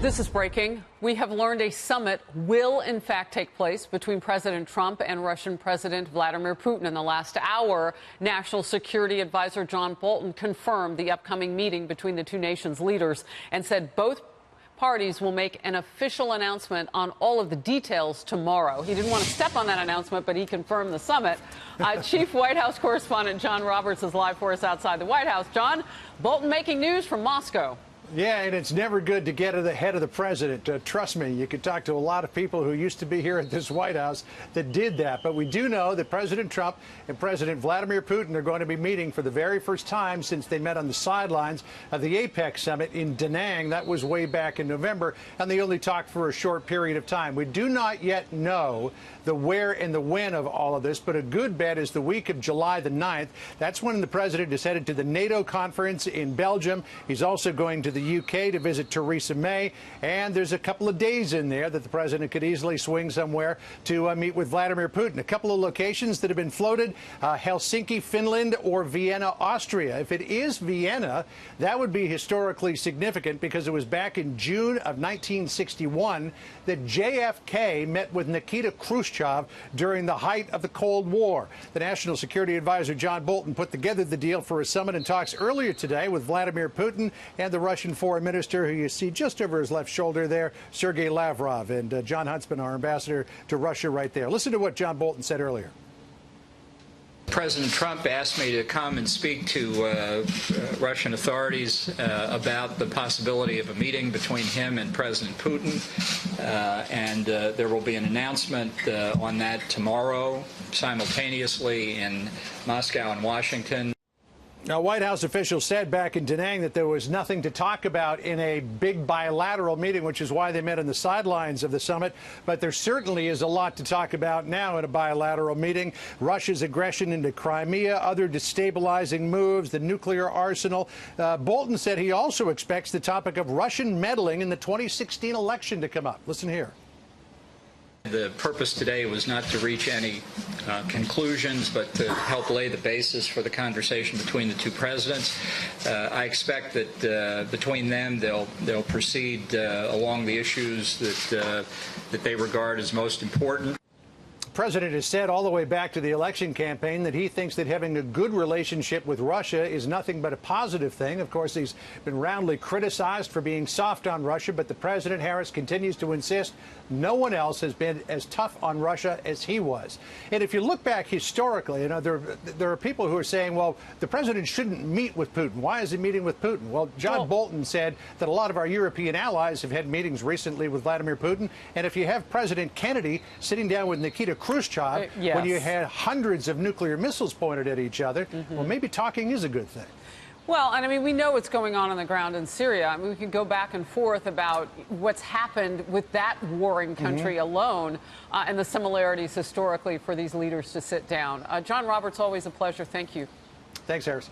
This is breaking. We have learned a summit will, in fact, take place between President Trump and Russian President Vladimir Putin. In the last hour, National Security Advisor John Bolton confirmed the upcoming meeting between the two nations' leaders and said both parties will make an official announcement on all of the details tomorrow. He didn't want to step on that announcement, but he confirmed the summit. Chief White House correspondent John Roberts is live for us outside the White House. John, Bolton making news from Moscow. Yeah, and it's never good to get ahead of the president. Trust me, you could talk to a lot of people who used to be here at this White House that did that. But we do know that President Trump and President Vladimir Putin are going to be meeting for the very first time since they met on the sidelines of the APEC summit in Da Nang. That was way back in November, and they only talked for a short period of time. We do not yet know the where and the when of all of this, but a good bet is the week of July the 9th. That's when the president is headed to the NATO conference in Belgium. He's also going to the UK to visit Theresa May, and there's a couple of days in there that the president could easily swing somewhere to meet with Vladimir Putin. A couple of locations that have been floated, Helsinki, Finland, or Vienna, Austria. If it is Vienna, that would be historically significant because it was back in June of 1961 that JFK met with Nikita Khrushchev during the height of the Cold War. The National Security Advisor John Bolton put together the deal for a summit and talks earlier today with Vladimir Putin and the Russian Foreign Minister, who you see just over his left shoulder there, Sergei Lavrov, and John Huntsman, our ambassador to Russia, right there. Listen to what John Bolton said earlier. President Trump asked me to come and speak to Russian authorities about the possibility of a meeting between him and President Putin, and there will be an announcement on that tomorrow, simultaneously in Moscow and Washington. Now, White House officials said back in Da Nang that there was nothing to talk about in a big bilateral meeting, which is why they met on the sidelines of the summit. But there certainly is a lot to talk about now in a bilateral meeting. Russia's aggression into Crimea, other destabilizing moves, the nuclear arsenal. Bolton said he also expects the topic of Russian meddling in the 2016 election to come up. Listen here. The purpose today was not to reach any conclusions, but to help lay the basis for the conversation between the two presidents. I expect that between them they'll proceed along the issues that they regard as most important. The president has said all the way back to the election campaign that he thinks that having a good relationship with Russia is nothing but a positive thing. Of course, he's been roundly criticized for being soft on Russia, but the president, Harris, continues to insist no one else has been as tough on Russia as he was. And if you look back historically, you know, there are people who are saying, well, the president shouldn't meet with Putin. Why is he meeting with Putin? Well, John Bolton said that a lot of our European allies have had meetings recently with Vladimir Putin. And if you have President Kennedy sitting down with Nikita Khrushchev yes, when you had hundreds of nuclear missiles pointed at each other, well, maybe talking is a good thing. Well, and I mean, we know what's going on the ground in Syria. I mean, we could go back and forth about what's happened with that warring country alone and the similarities historically for these leaders to sit down. John Roberts, always a pleasure. Thank you. Thanks, Harris.